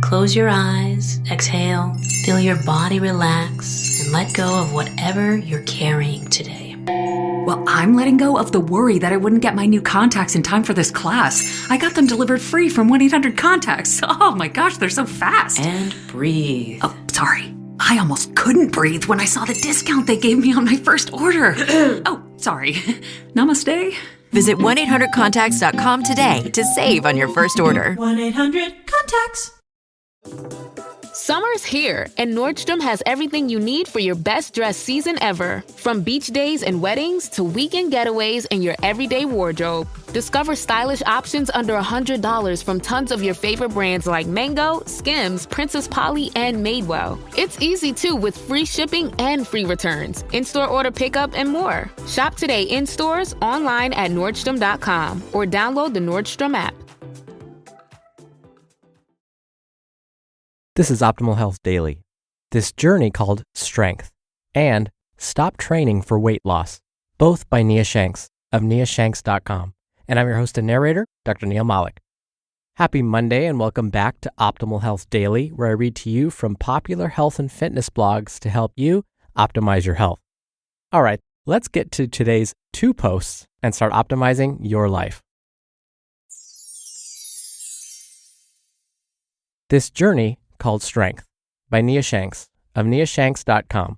Close your eyes, exhale, feel your body relax, and let go of whatever you're carrying today. Well, I'm letting go of the worry that I wouldn't get my new contacts in time for this class. I got them delivered free from 1-800-CONTACTS. Oh my gosh, they're so fast. And breathe. Oh, sorry. I almost couldn't breathe when I saw the discount they gave me on my first order. Oh, sorry. Namaste. Visit 1-800-CONTACTS.com today to save on your first order. 1-800-CONTACTS. Summer's here, and Nordstrom has everything you need for your best dress season ever. From beach days and weddings to weekend getaways and your everyday wardrobe. Discover stylish options under $100 from tons of your favorite brands like Mango, Skims, Princess Polly, and Madewell. It's easy too with free shipping and free returns, in-store order pickup, and more. Shop today in stores, online at Nordstrom.com, or download the Nordstrom app. This is Optimal Health Daily. This journey called Strength and Stop Training for Weight Loss, both by Nia Shanks of niashanks.com. And I'm your host and narrator, Dr. Neil Malik. Happy Monday and welcome back to Optimal Health Daily, where I read to you from popular health and fitness blogs to help you optimize your health. All right, let's get to today's 2 posts and start optimizing your life. This journey called Strength by Nia Shanks of niashanks.com.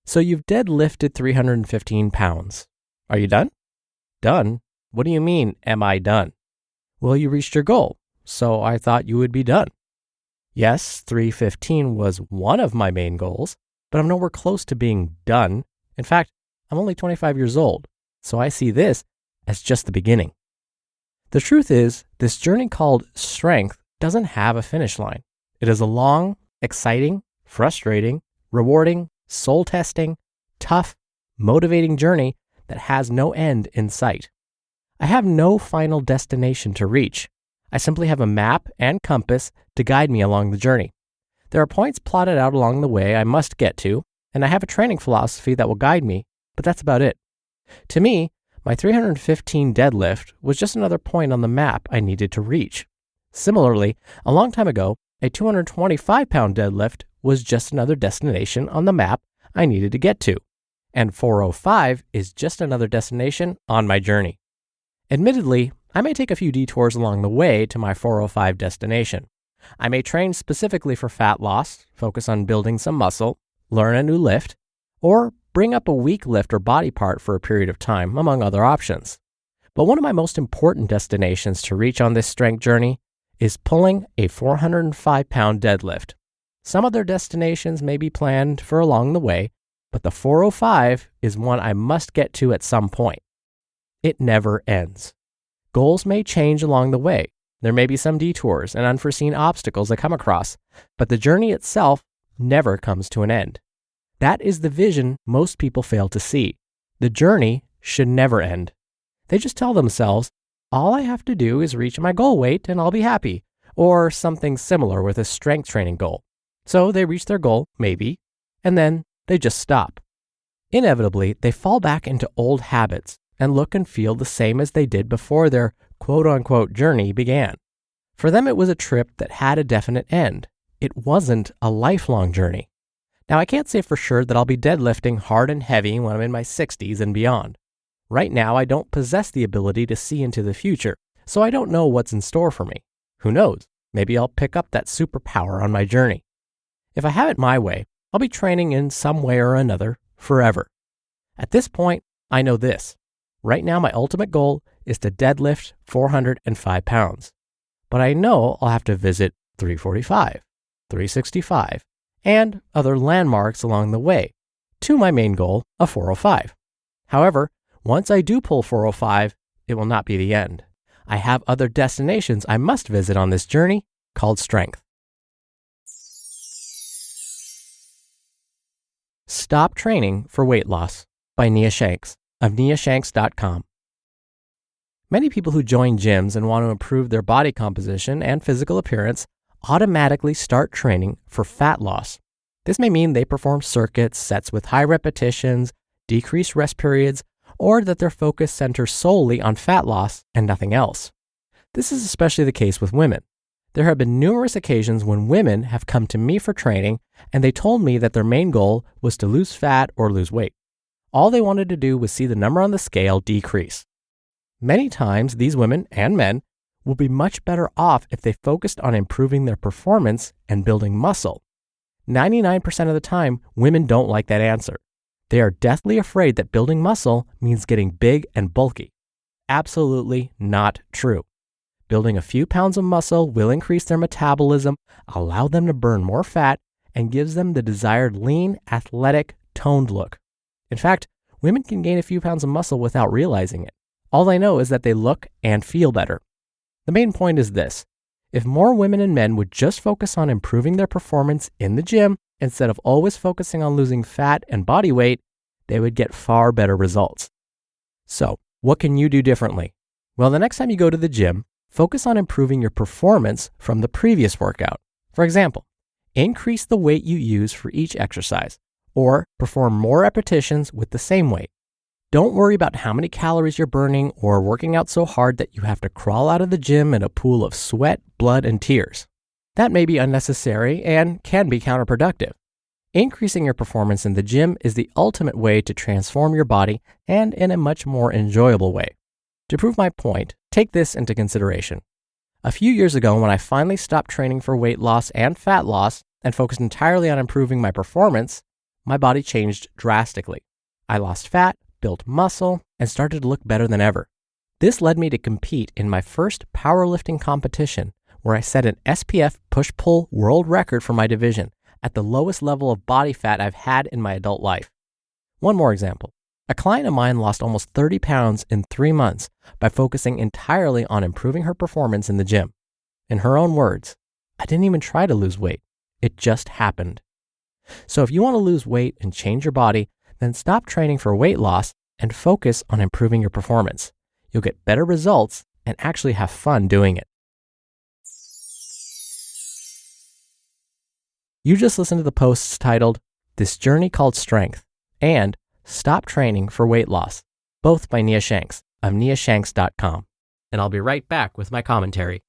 So you've deadlifted 315 pounds. Are you done? Done? What do you mean, am I done? Well, you reached your goal, so I thought you would be done. Yes, 315 was one of my main goals, but I'm nowhere close to being done. In fact, I'm only 25 years old, so I see this as just the beginning. The truth is, this journey called Strength doesn't have a finish line. It is a long, exciting, frustrating, rewarding, soul-testing, tough, motivating journey that has no end in sight. I have no final destination to reach. I simply have a map and compass to guide me along the journey. There are points plotted out along the way I must get to, and I have a training philosophy that will guide me, but that's about it. To me, my 315 deadlift was just another point on the map I needed to reach. Similarly, a long time ago, a 225-pound deadlift was just another destination on the map I needed to get to, and 405 is just another destination on my journey. Admittedly, I may take a few detours along the way to my 405 destination. I may train specifically for fat loss, focus on building some muscle, learn a new lift, or bring up a weak lift or body part for a period of time, among other options. But one of my most important destinations to reach on this strength journey is pulling a 405-pound deadlift. Some other destinations may be planned for along the way, but the 405 is one I must get to at some point. It never ends. Goals may change along the way. There may be some detours and unforeseen obstacles I come across, but the journey itself never comes to an end. That is the vision most people fail to see. The journey should never end. They just tell themselves, all I have to do is reach my goal weight and I'll be happy, or something similar with a strength training goal. So they reach their goal, maybe, and then they just stop. Inevitably, they fall back into old habits and look and feel the same as they did before their quote-unquote journey began. For them, it was a trip that had a definite end. It wasn't a lifelong journey. Now, I can't say for sure that I'll be deadlifting hard and heavy when I'm in my 60s and beyond. Right now, I don't possess the ability to see into the future, so I don't know what's in store for me. Who knows? Maybe I'll pick up that superpower on my journey. If I have it my way, I'll be training in some way or another forever. At this point, I know this. Right now, my ultimate goal is to deadlift 405 pounds. But I know I'll have to visit 345, 365, and other landmarks along the way to my main goal of 405. However, once I do pull 405, it will not be the end. I have other destinations I must visit on this journey called Strength. Stop Training for Weight Loss by Nia Shanks of niashanks.com. Many people who join gyms and want to improve their body composition and physical appearance automatically start training for fat loss. This may mean they perform circuits, sets with high repetitions, decreased rest periods, or that their focus centers solely on fat loss and nothing else. This is especially the case with women. There have been numerous occasions when women have come to me for training and they told me that their main goal was to lose fat or lose weight. All they wanted to do was see the number on the scale decrease. Many times, these women and men will be much better off if they focused on improving their performance and building muscle. 99% of the time, women don't like that answer. They are deathly afraid that building muscle means getting big and bulky. Absolutely not true. Building a few pounds of muscle will increase their metabolism, allow them to burn more fat, and gives them the desired lean, athletic, toned look. In fact, women can gain a few pounds of muscle without realizing it. All they know is that they look and feel better. The main point is this: if more women and men would just focus on improving their performance in the gym instead of always focusing on losing fat and body weight, they would get far better results. So, what can you do differently? Well, the next time you go to the gym, focus on improving your performance from the previous workout. For example, increase the weight you use for each exercise, or perform more repetitions with the same weight. Don't worry about how many calories you're burning or working out so hard that you have to crawl out of the gym in a pool of sweat, blood, and tears. That may be unnecessary and can be counterproductive. Increasing your performance in the gym is the ultimate way to transform your body and in a much more enjoyable way. To prove my point, take this into consideration. A few years ago, when I finally stopped training for weight loss and fat loss and focused entirely on improving my performance, my body changed drastically. I lost fat, built muscle, and started to look better than ever. This led me to compete in my first powerlifting competition, where I set an SPF push-pull world record for my division at the lowest level of body fat I've had in my adult life. One more example. A client of mine lost almost 30 pounds in 3 months by focusing entirely on improving her performance in the gym. In her own words, "I didn't even try to lose weight. It just happened." So if you want to lose weight and change your body, then stop training for weight loss and focus on improving your performance. You'll get better results and actually have fun doing it. You just listened to the posts titled "This Journey Called Strength" and "Stop Training for Weight Loss," both by Nia Shanks of niashanks.com. And I'll be right back with my commentary.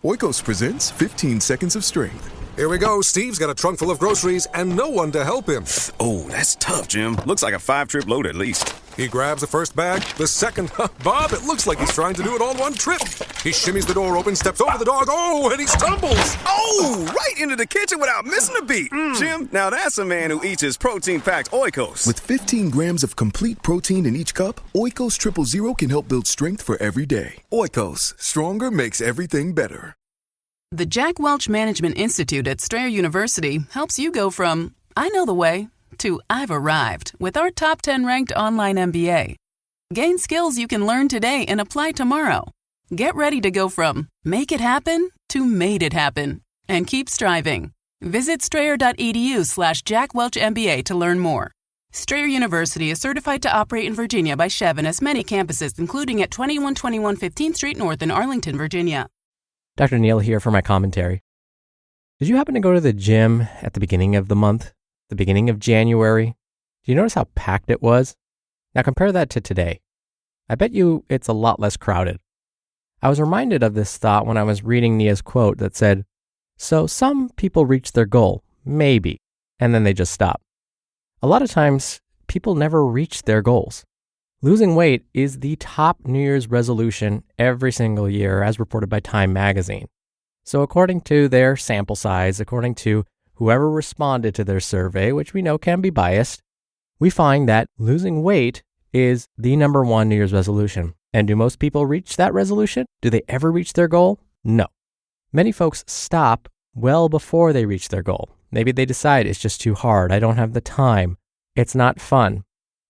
Oikos presents 15 Seconds of Strength. Here we go. Steve's got a trunk full of groceries and no one to help him. Oh, that's tough, Jim. Looks like a 5-trip load at least. He grabs the first bag, the second. Bob, it looks like he's trying to do it all one trip. He shimmies the door open, steps over the dog. Oh, and he stumbles. Oh, right into the kitchen without missing a beat. Jim, now that's a man who eats his protein-packed Oikos. With 15 grams of complete protein in each cup, Oikos Triple Zero can help build strength for every day. Oikos, stronger makes everything better. The Jack Welch Management Institute at Strayer University helps you go from, "I know the way," to "I've arrived" with our top 10 ranked online MBA. Gain skills you can learn today and apply tomorrow. Get ready to go from "make it happen" to "made it happen," and keep striving. Visit strayer.edu/JackWelchMBA to learn more. Strayer University is certified to operate in Virginia by Chev and has many campuses, including at 2121 15th Street North in Arlington, Virginia. Dr. Neil here for my commentary. Did you happen to go to the gym at the beginning of the month, the beginning of January? Do you notice how packed it was? Now compare that to today. I bet you it's a lot less crowded. I was reminded of this thought when I was reading Nia's quote that said, "So some people reach their goal, maybe, and then they just stop." A lot of times, people never reach their goals. Losing weight is the top New Year's resolution every single year, as reported by Time magazine. So according to their sample size, according to whoever responded to their survey, which we know can be biased, we find that losing weight is the number one New Year's resolution. And do most people reach that resolution? Do they ever reach their goal? No. Many folks stop well before they reach their goal. Maybe they decide it's just too hard. I don't have the time. It's not fun.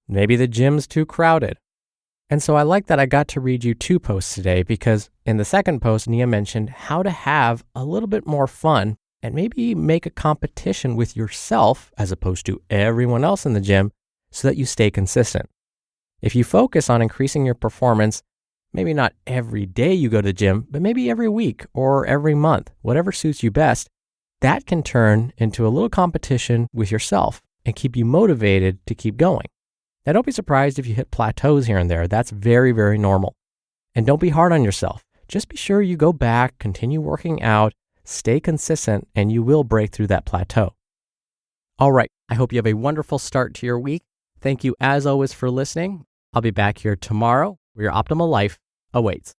Maybe the gym's too crowded. And so I like that I got to read you 2 posts today, because in the second post, Nia mentioned how to have a little bit more fun and maybe make a competition with yourself as opposed to everyone else in the gym so that you stay consistent. If you focus on increasing your performance, maybe not every day you go to the gym, but maybe every week or every month, whatever suits you best, that can turn into a little competition with yourself and keep you motivated to keep going. Now, don't be surprised if you hit plateaus here and there. That's very, very normal. And don't be hard on yourself. Just be sure you go back, continue working out, stay consistent, and you will break through that plateau. All right, I hope you have a wonderful start to your week. Thank you as always for listening. I'll be back here tomorrow where your optimal life awaits.